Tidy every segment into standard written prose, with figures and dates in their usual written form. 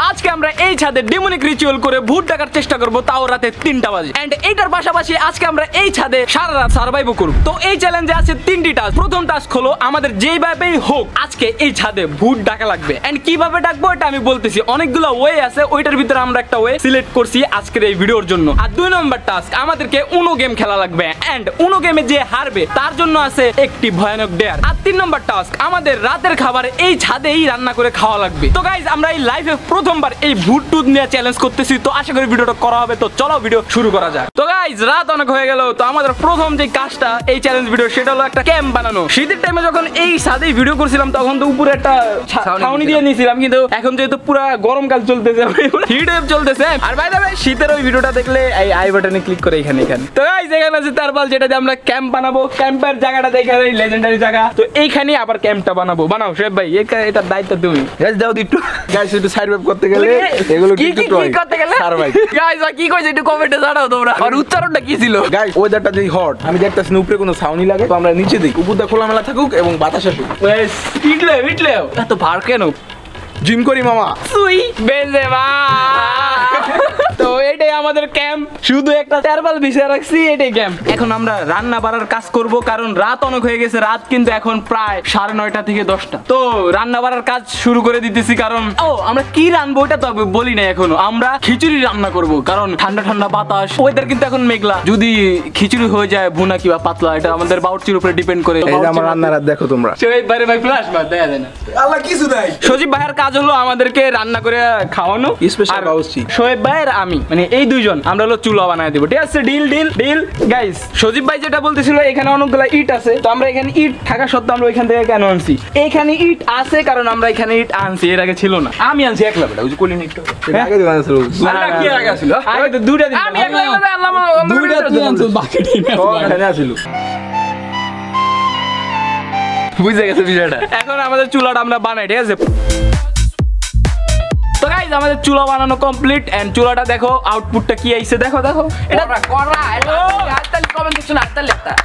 আজকে আমরা এই ছাদে ডেমনিক রিচুয়াল করে ভূত ডাকার চেষ্টা করব, তাও রাতে 3টা বাজে। এন্ড এইটার পাশাপাশি আজকে আমরা এই ছাদে সারা রাত সার্ভাইভ করব। তো এই চ্যালেঞ্জে আছে 3টি টাস্ক। প্রথম টাস্ক হলো আমাদের যেইভাবেই হোক আজকে এই ছাদে ভূত ডাকা লাগবে। এন্ড কিভাবে ডাকবো এটা আমি বলতেছি, অনেকগুলো ওয়ে আছে, ওইটার ভিতরে আমরা একটা ওয়ে সিলেক্ট করছি আজকের এই ভিডিওর জন্য। আর 2 নম্বর টাস্ক আমাদেরকে উনো গেম খেলা লাগবে। এন্ড উনো গেমে যে হারবে তার জন্য আছে একটি ভয়ানক ডেয়ার। আর 3 নম্বর টাস্ক আমাদের রাতের খাবার এই ছাদেই রান্না করে খাওয়া লাগবে। তো গাইজ আমরা এই লাইফে প্রথমবার এই ভূত টুত নিয়ে চ্যালেঞ্জ করতেছি, তো আশা করি ভিডিওটা করা হবে। তো চলো ভিডিও শুরু করা যাক। তো গাইজ রাত অনেক হয়ে গেল, তো আমাদের প্রথম যে কাজটা এই চ্যালেঞ্জ ভিডিও সেটা হলো একটা ক্যাম্প বানানো। শীতের টাইমে যখন এই ছাদেই ভিডিও করছিলাম তখন তো উপরে একটা ছাউনি দিয়ে নিয়েছিলাম, কিন্তু এখন যেহেতু পুরো গরমকাল চলতেছে, হিট ওয়েভ চলতেছে। আর বাই দ্য ওয়ে শীতের ওই ভিডিওটা দেখলে এই আই বাটনে ক্লিক করে এখানে তো গাইজ এখানে আছে তারপর যেটা দিয়ে আমরা ক্যাম্প বানাবো। ক্যাম্পের জায়গাটা দেখে এই লেজেন্ডারি জায়গা, তো এইখানে আবার ক্যাম্পটা বানাবো। বানাও শেফ ভাই, এটার দায়িত্ব তুমি। গাইজ দাও একটু, গাইজ একটু সার্ভাইভ করতে গেলে এগুলো কি করতে গেলে সার্ভাইভ। গাইজ কি কইছে একটু কমেন্টে জানাও তোমরা, আর উচ্চারণটা কি ছিল। গাইজ ওয়েদারটা যদি হট, আমি দেখতাছি উপরে কোনো ছাউনি লাগে, তো আমরা নিচে দিই, উপরটা খোলামেলা থাকুক এবং বাতাস আসুক। ইটলে এত ভার কেন? জিম করি মামা, তুই বেনজেমা। তো এটাই আমাদের ক্যাম্প, শুধু একটা টারবাল বিছিয়ে রাখছি, এটাই ক্যাম্প। এখন আমরা রান্না বাড়ার কাজ করব, কারণ রাত অনেক হয়ে গেছে। রাত কিন্তু এখন প্রায় 9:30 থেকে 10টা। তো রান্না বাড়ার কাজ শুরু করে দিতেছি, কারণ আমরা কি রান্নাবো ওটা তো বলি না এখনো। আমরা খিচুড়ি রান্না করব, কারণ ঠান্ডা ঠান্ডা বাতাস, ওয়েদার কিন্তু এখন মেঘলা। যদি খিচুড়ি হয়ে যায় ভুনা কিংবা পাতলা, এটা আমাদের বাউচির উপরে ডিপেন্ড করে। এই যে আমার রান্নার রাত দেখো তোমরা। সজীব ভাই ভাই ফ্ল্যাশ মার দেয়া দেয় না, আল্লাহ কিছু নাই। সজীব ভাইয়ের কাজ হলো আমাদেরকে রান্না করে খাওয়ানো, স্পেশাল বাউচি। শোয়েব ভাইয়ের আমি, মানে এই দুইজন আমরা হলো চুলা বানায় দেব, ঠিক আছে? Deal deal deal. Guys Sajib ভাই যেটা বলতেছিল, এখানে অনেকগুলো ইট আছে, তো আমরা এখানে ইট থাকা সত্ত্বেও আমরা ওইখান থেকে কেন আনছি? এইখানে ইট আছে কারণ আমরা এখানে ইট আনছি, এর আগে ছিল না। আমি আনছি একলা বেটা, ওই যে কলিন ইট আগে দিন আনছিল। আরে কি আগে ছিল? আগে তো দুইটা দিন আমি একলা আনলাম, দুইটা তুই আনছিস, বাকি দিন এখানে ছিল। বুঝে গেছে বিষয়টা। এখন আমাদের চুলাটা আমরা বানাই, ঠিক আছে? তো গাইস আমাদের চুলা বানানো কমপ্লিট। এন্ড চুলাটা দেখো আউটপুটটা কি আইছে, দেখো দেখো। এটা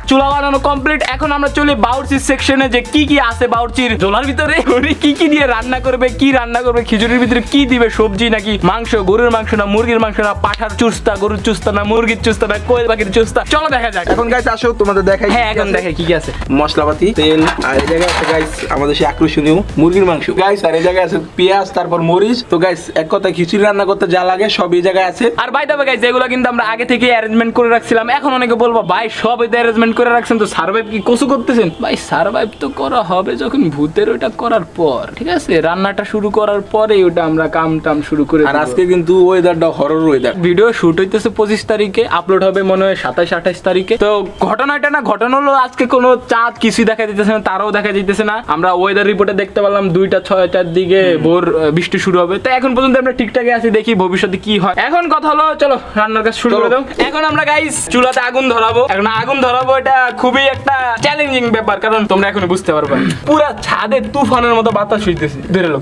চুলা বানানো কমপ্লিট। এখন আমরা চলি বাউরচির সেকশনে, যে কি কি আছে বাউরচির ঝোলার ভিতরে, কি কি দিয়ে রান্না করবে, কি রান্না করবে, খিচুড়ির ভিতরে কি দিবে, সবজি নাকি মাংস, গরুর মাংস না মুরগির মাংস না পাঠার চুস্তা, গরুর চুস্তা না মুরগির চুস্তা না কোয়েল পাখির চুস্তা। চলো দেখা যাক। এখন গাইস আসো তোমাদের দেখাই। হ্যাঁ এখন দেখে কি কি আছে। মশলাপাতি, তেল, আর এই জায়গায় আছে গাইস আমাদের সেই আকর্ষণীয় মুরগির মাংস গাইস, আর এই জায়গায় আছে পেঁয়াজ, তারপর মরিচ। তো গাইস এক কথা খিচুড়ি রান্না করতে যা লাগে সব এই জায়গায় আছে। আর বাই দ্য ওয়ে গাইস এগুলো কিন্তু আমরা আগে থেকে অ্যারেঞ্জমেন্ট করে রাখছিলাম। এখন অনেকে বলবো ভাই সব এটা অ্যারেঞ্জমেন্ট করে রাখছেন, তো সার্ভাইভ কি কসু করতেছেন? ভাই সার্ভাইভ তো করা হবে যখন ভূতের ওটা করার পর, ঠিক আছে? রান্নাটা শুরু করার পরে ওটা আমরা কাম টাম শুরু করে। আর আজকে কিন্তু ওয়েদারটা হরর ওয়েদার। ভিডিও শুট হইতেছে 25 তারিখে, আপলোড হবে মনে হয় 27-28 তারিখে। তো ঘটনাটা না, ঘটনা হলো আজকে কোনো চাঁদ কিছুই দেখা দিতেছে না, তারাও দেখা দিতেছে না। আমরা ওয়েদার রিপোর্টে দেখতে পেলাম 2:06-4 দিকে ভোর বৃষ্টি শুরু হবে। তো এখন পর্যন্ত আমরা ঠিকঠাকই আছি, দেখি ভবিষ্যতে কি হয়। এখন কথা হলো চলো রান্নার কাজ শুরু করে দাও। এখন আমরা গাইস চুলাতে আগুন ধরাবো। এখন আগুন ধরাবো, এটা খুবই একটা চ্যালেঞ্জিং ব্যাপার, কারণ তোমরা এখনো বুঝতে পারবে পুরা ছাদে তুফানের মতো বাতাস হইতেছে। ধরে লোক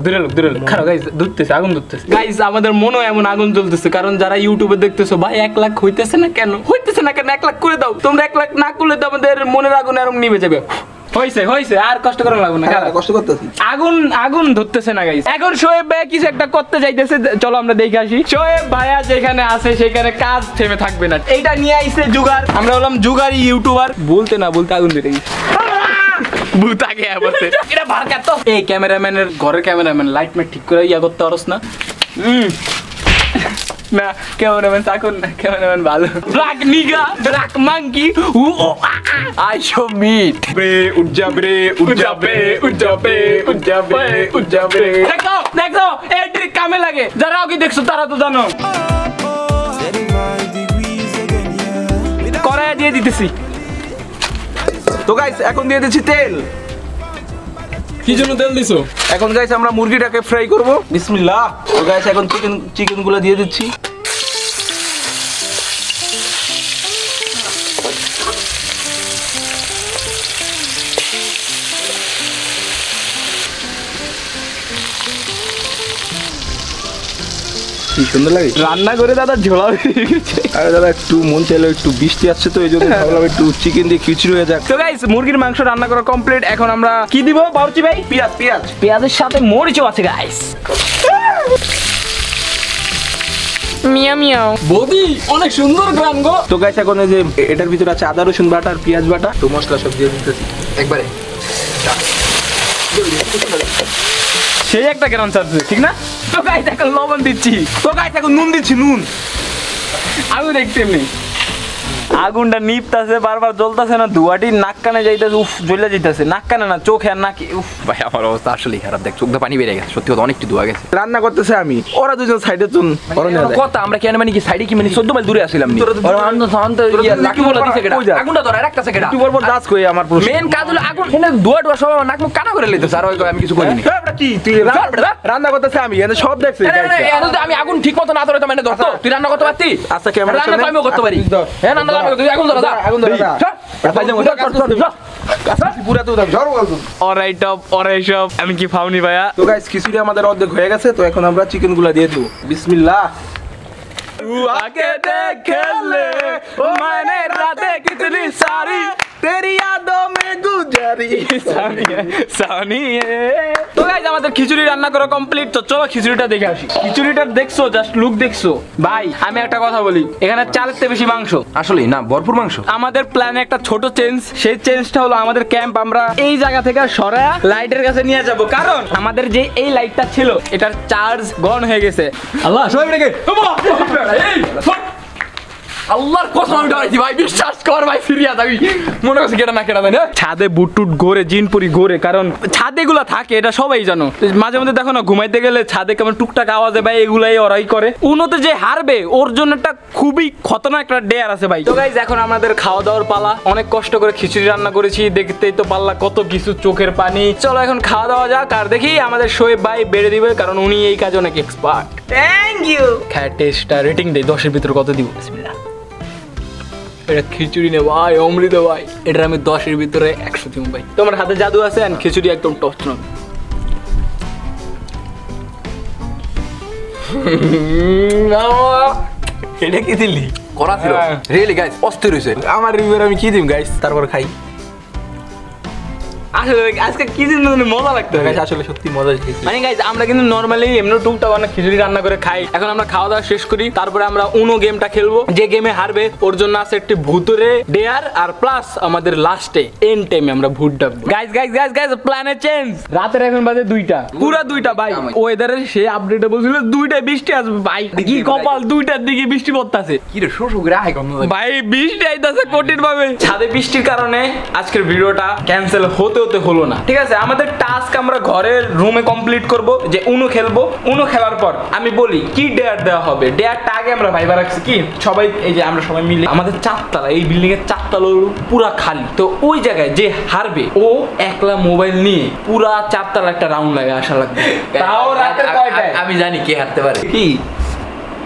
খারাপ গাইস ধরতেছে, আগুন ধরতেছে গাইস। আমাদের মনেও এমন আগুন জ্বলতেছে, কারণ যারা ইউটিউবে দেখতেছো ভাই 1 লাখ হইতেছে না কেন, 1 লাখ করে দাও। তোমরা 1 লাখ না করলে তো আমাদের মনের আগুন এরকম নিভে যাবে। হইছে আর কষ্ট করা লাগবে না, কষ্ট করতেছি। আগুন ধরতেছে না গাইস। এখন শোয়েব ভাই কিছু একটা করতে যাইতেছে, চলো আমরা দেখে আসি। শোয়েব ভাইয়া যেখানে আছে সেখানে কাজ থেমে থাকবে না। এইটা নিয়ে আইছে জুগার, আমরা হলাম জুগারি ইউটিউবার। বলতে না বলতে আগুন ধরে গেছে। ভূত আগে বলতে এটা ভারকা। তো এই ক্যামেরাম্যানের ঘরের ক্যামেরাম্যান লাইট মেট ঠিক করে ইয়া করতে পারছ না? না ক্যামেরাম্যান থাকুন না, ক্যামেরাম্যান ভালো। ব্ল্যাক নিগা, ব্ল্যাক মাঙ্কি, আই শো মিট বে উজ্জাবে দেখো এই ট্রিক কামে লাগে। যারাও কি দেখছো তারা তো জানো। কড়াইয়ে দিয়ে দিতেছি। তো গাইস এখন দিয়ে দিচ্ছি তেল। কি জন্য তেল দিছো? এখন গাইস আমরা মুরগিটাকে ফ্রাই করব। বিসমিল্লাহ। তো গাইস এখন চিকেন গুলো দিয়ে দিচ্ছি। কি সুন্দর লাগে রান্না করে দাদা ঝোলা বেরিয়ে গেছে। আরে দাদা একটু মন চাইলো, একটু বৃষ্টি আসছে তো এই জন্য ভাবলাম একটু চিকেন দিয়ে খিচুড়ি হয়ে যাক। তো গাইস মুরগির মাংস রান্না করা কমপ্লিট। এখন আমরা কি দিব বাবুর্চি ভাই? পেঁয়াজ পেঁয়াজ পেঁয়াজের সাথে মরিচও আছে গাইস। মিয়া মিয়াও বৌদি অনেক সুন্দর গ্রাম গো। তো গাইস এখন এই যে এটার ভিতরে আছে আদা রসুন বাটা আর পেঁয়াজ বাটা, তো মশলা সব দিয়ে দিতেছি একবারে। সেই একটা গ্রাম চাচ্ছে ঠিক না? তো গাইস এখন লবণ দিচ্ছি, তো গাইস এখন নুন দিচ্ছি, নুন। আগুন দেখতে এমনি আগুনটা নিপতাছে, বারবার জ্বলতাছে না, ধোঁয়াটি নাক কানে যাইতেছে, উফ জ্বলে যাইতেছে, নাক কানে না চোখে আর নাকি। উফ ভাই আমার অবস্থা আসলেই খারাপ, দেখ চোখ দিয়ে পানি বেরিয়ে গেছে, সত্যি কথা অনেকটি ধোয়া গেছে। রান্না করতেছে আমি, ওরা দুজন সাইডে চুন কথা আমরা কেন মানে কি সাইডে কি মানে 14 মাইল দূরে আসছিলাম নি। লাকি বলা দিছে কেডা? আগুনটা ধরে রাখতাছে কেডা? একটু বলবো দাস কই আমার প্রশ্ন। মেন কাজ হলো আগুন এনে ধোয়া টোয়া সব নাক মুখ কানা করে লইতেছে, আর ওই কই আমি কিছু করিনি। এটা কি তুই রান্না করতেছে আমি এনে সব দেখছিস গাইস। আমি আগুন ঠিক মতো না ধরে তো মানে ধরতো তুই রান্না করতে পারতি? আচ্ছা ক্যামেরা রান্না তো আমিও করতে পারি। হ্যাঁ রান্না তুই আগুন ধরে যা, আগুন ধরে যা। পুরা তো ঝড় বলতো। Alright of alright of. আমি কি ফাউনি ভাইয়া? তো গাইস খিচুড়ি আমাদের অর্ধেক হয়ে গেছে, তো এখন আমরা চিকেন গুলা দিয়ে দেব। বিসমিল্লাহ। आके देख ले ओ मैंने रातें कितनी सारी तेरी यादों में गुजारी তো গাইস আমাদের খিচুড়ি রান্না করা কমপ্লিট। তো চলো খিচুড়িটা দেখে আসি। খিচুড়িটা দেখছো, জাস্ট লুক দেখছো ভাই? আমি একটা কথা বলি, এখানে চালের থেকে বেশি মাংস। আসলে না ভরপুর মাংস। আমাদের প্ল্যানে একটা ছোট চেঞ্জ, সেই চেঞ্জটা হলো আমাদের ক্যাম্প আমরা এই জায়গা থেকে সরায়া লাইটের কাছে নিয়ে যাব, কারণ আমাদের যে এই লাইটটা ছিল এটার চার্জ গন হয়ে গেছে। আল্লাহ সবাই রেখে আল্লাহর কসম আমি ডরাইছি ভাই, বিশ্বাস কর ভাই, সিরিয়াস আমি মনে করছি কেডা না কেডা না। ছাদে বুটটুট ঘোরে, জিনপুরি ঘোরে, কারণ ছাদে এগুলা থাকে, এটা সবাই জানো। মাঝে মধ্যে দেখো না ঘুমাইতে গেলে ছাদে কেমন টুকটাক আওয়াজে ভাই, এগুলাই ওরাই করে। উনোতে যে হারবে ওর জন্য একটা খুবই খতরনাক একটা ডেয়ার আছে ভাই। তো গাইজ এখন আমাদের খাওয়া দাওয়ার পালা। অনেক কষ্ট করে খিচুড়ি রান্না করেছি, দেখতেই তো পারলা কত কিছু, চোখের পানি। চলো এখন খাওয়া দাওয়া যাক, আর দেখি আমাদের শোয়েব ভাই বেড়ে দিবে, কারণ উনি এই কাজে অনেক এক্সপার্ট। Thank you. খায় টেস্টটা রেটিং দেই 10-এর ভিতরে কত দিব? বিসমিল্লাহ। এটা খিচুড়ি নে ভাই, অমৃত ভাই, এটা আমি 10-এর ভিতরে 100 দিব ভাই। তোমার হাতে জাদু আছে, আর খিচুড়ি একদম টপ নক। এটা কি দিলি? করা ছিল রিয়েলি গাইস, অস্থির হইছে। আমার রিভিউ আমি কি দিম গাইস, তারপর খাই। আসলে আজকে কি দিন মজা লাগতো গাইস, আসলে সত্যি মজা হয়েছে। মানে গাইস আমরা কিন্তু নরমালি এমনি টুকটাক অনেক খিচুড়ি রান্না করে খাই। এখন আমরা খাওয়া দাওয়া শেষ করি, তারপরে আমরা উনো গেমটা খেলবো। যে গেমে হারবে ওর জন্য আছে একটি ভূতুরে ডেয়ার, আর প্লাস আমাদের লাস্টে এন্ড টাইমে আমরা ভূত ডাকবো। গাইস গাইস গাইস গাইস প্ল্যানে চেঞ্জ। রাতের এখন বাজে 2টা, পুরা 2টা ভাই। ওয়েদারের সে আপডেটে বলছিল 2টায় বৃষ্টি আসবে ভাই, কি কপাল 2টার দিকে বৃষ্টি পড়তাছে। কি রে শো শো করে আই কম ভাই বৃষ্টি আইতাছে কঠিন ভাবে। ছাদে বৃষ্টির কারণে আজকের ভিডিওটা ক্যান্সেল হতে হলো না। ঠিক আছে, আমাদের টাস্ক আমরা ঘরের রুমে কমপ্লিট করব, যে উনো খেলবো। উনো খেলার পর আমি বলি কি ডেয়ার দেওয়া হবে। ডেয়ারটা আগে আমরা ভাইবা রাখছি কি সবাই, এই যে আমরা সবাই মিলে আমাদের 4 তলা, এই বিল্ডিং এর 4 তলা পুরা খালি। তো ওই জায়গায় যে হারবে ও একলা মোবাইল নিয়ে পুরা 4 তলা একটা রাউন্ড লাগে আসা লাগবে। তাও রাতের কয়টায়? আমি জানি কে হারতে পারে। কি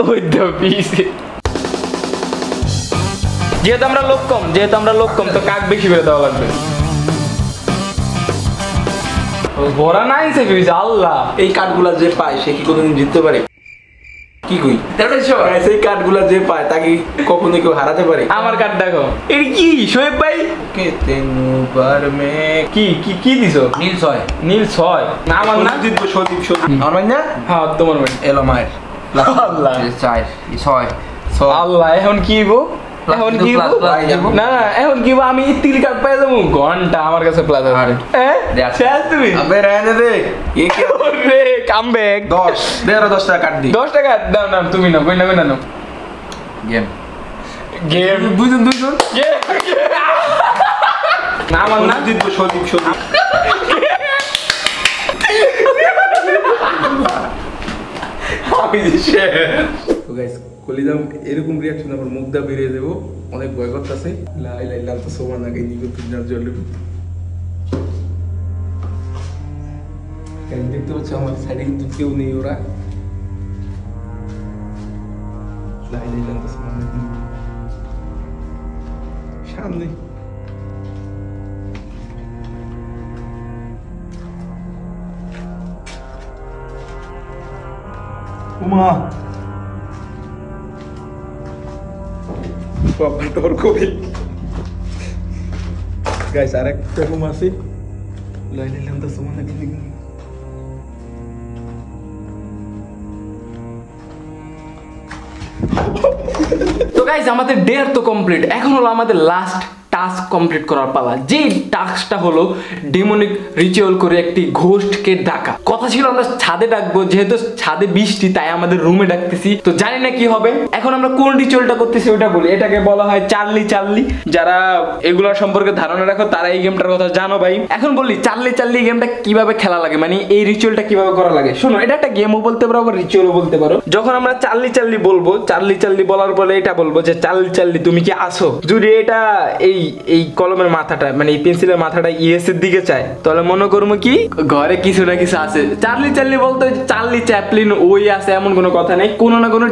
ওই তো পিছে, যেহেতু আমরা লোক কম তো কাক বেশি করে দেওয়া লাগবে। বড়া নাই সে ফিউজ আল্লাহ। এই কার্ডগুলা যে পায় সে কি কোনোদিন জিততে পারে? কি কই এই কার্ডগুলা যে পায় তাকে কখনো কেউ হারাতে পারে? আমার কার্ড দেখো, এটা কি শোয়েব ভাই? কি কি কি দিছো? নীল 6 না আমার না জিতবো সদীপ আমার মানে না। হ্যাঁ তোমার মানে এলো মায়ের আল্লাহ 6 আল্লাহ। এখন কি গো, এখন কি না না এখন কি আমি তিল কাট পাই যাবো ঘন্টা আমার কাছে প্লাস আছে। শেষ তুমি আবে রায়না দে এ কি রে কাম ব্যাক 10 10 টাকা কাট দি। 10 টাকা দাও না তুমি না কই না না গেম দুইজন না আমার না জিতবো সদীপ আমি তো গাইস কলিজাম এরকম রিঅ্যাকশন আমার মুখ দা বেরিয়ে দেবো, অনেক ভয় করতেছে। লা ইলাহা ইল্লাল্লাহ সুবহানাকা ইন্নী কুনতু মিনাজ জালিমিন। দেখতে পাচ্ছ আমার সাইডে কিন্তু কেউ নেই, ওরা লা ইলাহা ইল্লাল্লাহ সুবহানাকা সামনে উমা বাবা তোর কবি গাইস আরেকটা রুম আছে লই নিলাম তো সুমন নাকি তো গাইজ আমাদের ডেয়ার তো কমপ্লিট, এখন হলো আমাদের লাস্ট টাস্ক কমপ্লিট করার পালা। যে টাস্কটা হলো ডেমনিক রিচুয়াল করে একটি ঘোস্টকে ডাকা। কথা ছিল আমরা ছাদে ডাকবো, যেহেতু ছাদে বৃষ্টি তাই আমাদের রুমে ডাকতেছি। তো জানি না কি হবে। এখন আমরা কোন রিচুয়ালটা করতেছি ওটা বলি। এটাকে বলা হয় চার্লি চার্লি। যারা এগুলো সম্পর্কে ধারণা রাখো তারা এই গেমটার কথা জানো ভাই। এখন বলি চার্লি চার্লি গেমটা কিভাবে খেলা লাগে, মানে এই রিচুয়ালটা কিভাবে করা লাগে। শোনো, এটা একটা গেমও বলতে পারো আবার রিচুয়ালও বলতে পারো। যখন আমরা চার্লি চার্লি বলবো, চার্লি চার্লি বলার পরে এটা বলবো যে চার্লি চার্লি তুমি কি আসো। যদি এটা এই কলমের মাথাটা মানে এই পেন্সিলের মাথাটা ইয়েস এর দিকে চায়, তাহলে মনে করবো কি ঘরে কিছু না কিছু আছে। চার্লি চার্লি বলতে চার্লি চ্যাপলিন ওই আছে এমন কোনো কথা নেই। কোনো না কোনো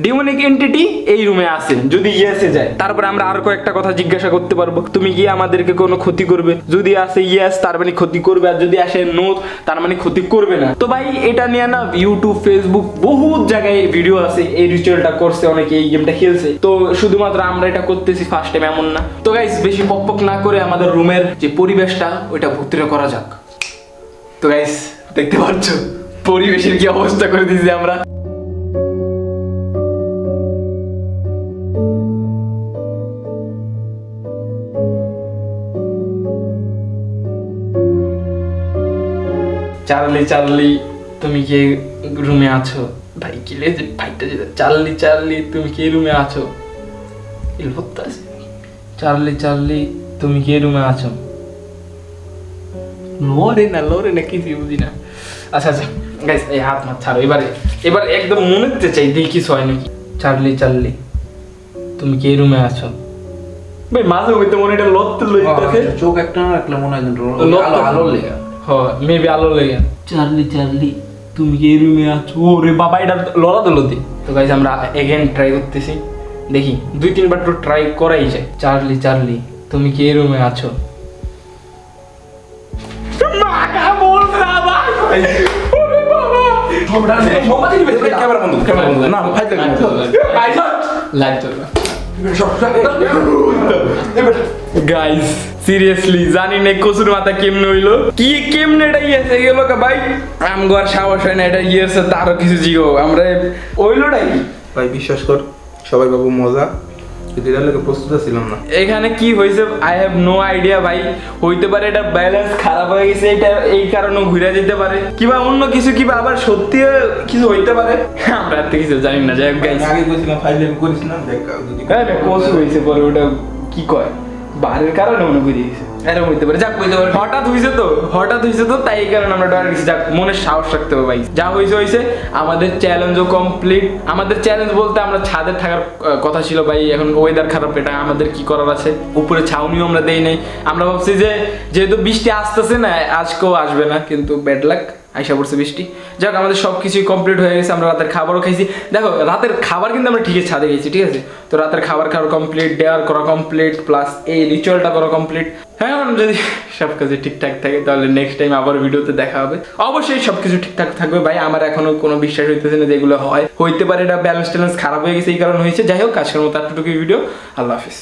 ডিমনিক এন্টিটি এই রুমে আছে। যদি ইয়েসে যায় তারপরে আমরা আরো কয়েকটা কথা জিজ্ঞাসা করতে পারবো, তুমি কি আমাদেরকে কোনো ক্ষতি করবে। যদি আসে ইয়েস তার মানে ক্ষতি করবে, আর যদি আসে নো তার মানে ক্ষতি করবে না। তো ভাই এটা নিয়ে না ইউটিউব ফেসবুক বহুত জায়গায় ভিডিও আছে, এই রিচুয়ালটা করছে অনেকে, এই গেমটা খেলছে। তো শুধুমাত্র আমরা এটা করতেছি ফার্স্ট টাইম এমন না। তো গাইস বেশি পক না করে আমাদের রুমের যে পরিবেশটা ওইটা ভর্তিটা করা যাক। তো গাইস দেখতে পাচ্ছ পরিবেশের কি অবস্থা করে দিয়েছি আমরা। চার্লি চার্লি তুমি কি রুমে আছো। ভাই কি লেজে ভাইটা যেটা চার্লি চার্লি তুমি কি রুমে আছো। চার্লি চার্লি তুমি কি রুমে আছো। লড়ে না কিছু বুঝি না। আচ্ছা আচ্ছা গাইস এই হাত মাত ছাড়ো। এবার একদম মনে হতে চাই দেখি কিছু হয় নাকি। চার্লি চার্লি তুমি কি রুমে আছো। ভাই মাঝে মধ্যে মনে এটা লড়তে লইতেছে, চোখ একটা না রাখলে মনে হয় আলো লেগা। হ্যাঁ মেবি আলো লেগে। চার্লি চার্লি তুমি কি রুমে আছো। ওরে বাবা এটা লড়া দলতি। তো গাইস আমরা এগেন ট্রাই করতেছি, দেখি 2-3 বার তো ট্রাই করাই যায়। চার্লি চার্লি তুমি কি রুমে আছো। গাইস সিরিয়াসলি জানি না কসুর মাথা কেমনে হইলো, কি কেমনে এটা ইয়েছে গেল ভাই। আমগো আর সাহস হয় না এটা ইয়েছে তারও কিছু জিগো আমরা হইলো নাকি ভাই বিশ্বাস কর সবাই বাবু মজা, এটার লাগে প্রস্তুত ছিলাম না। এখানে কি হয়েছে আই হ্যাভ নো আইডিয়া ভাই। হইতে পারে এটা ব্যালেন্স খারাপ হয়ে গেছে, এটা এই কারণে ঘুরে যেতে পারে, কিবা অন্য কিছু কিবা আবার সত্যি কিছু হইতে পারে, আমরা এত কিছু জানি না। যাই হোক গাইস আগে কইছিলাম ফাইলে করিস না দেখ যদি হ্যাঁ কোর্স হয়েছে পরে ওটা কি কয় বাহারের কারণে মনে করে দিয়েছে এরকম হইতে পারে। যাক হইতে পারে হঠাৎ হয়েছে তো তাই এই কারণে আমরা ডর গেছি। যাক মনে সাহস রাখতে হবে ভাই, যা হয়েছে। আমাদের চ্যালেঞ্জও কমপ্লিট। আমাদের চ্যালেঞ্জ বলতে আমরা ছাদে থাকার কথা ছিল ভাই, এখন ওয়েদার খারাপ, এটা আমাদের কি করার আছে। উপরে ছাউনিও আমরা দেই নাই, আমরা ভাবছি যে যেহেতু বৃষ্টি আসতেছে না আজকেও আসবে না, কিন্তু ব্যাড লাক আইসা পড়ছে বৃষ্টি। যাক আমাদের সব কিছুই কমপ্লিট হয়ে গেছে, আমরা রাতের খাবারও খাইছি। দেখো রাতের খাবার কিন্তু আমরা ঠিকই ছাদে গেছি, ঠিক আছে। তো রাতের খাবার খাওয়া কমপ্লিট, ডেয়ার করা কমপ্লিট, প্লাস এই রিচুয়ালটা করা কমপ্লিট। হ্যাঁ যদি সব কিছু ঠিকঠাক থাকে তাহলে নেক্সট টাইম আবার ভিডিওতে দেখা হবে। অবশ্যই সব কিছু ঠিকঠাক থাকবে ভাই, আমার এখনো কোনো বিশ্বাস হইতেছে না যেগুলো হইতে পারে এটা ব্যালেন্স ট্যালেন্স খারাপ হয়ে গেছে এই কারণে হয়েছে। যাই হোক আজকের মতো এতটুকুই ভিডিও। আল্লাহ হাফিজ।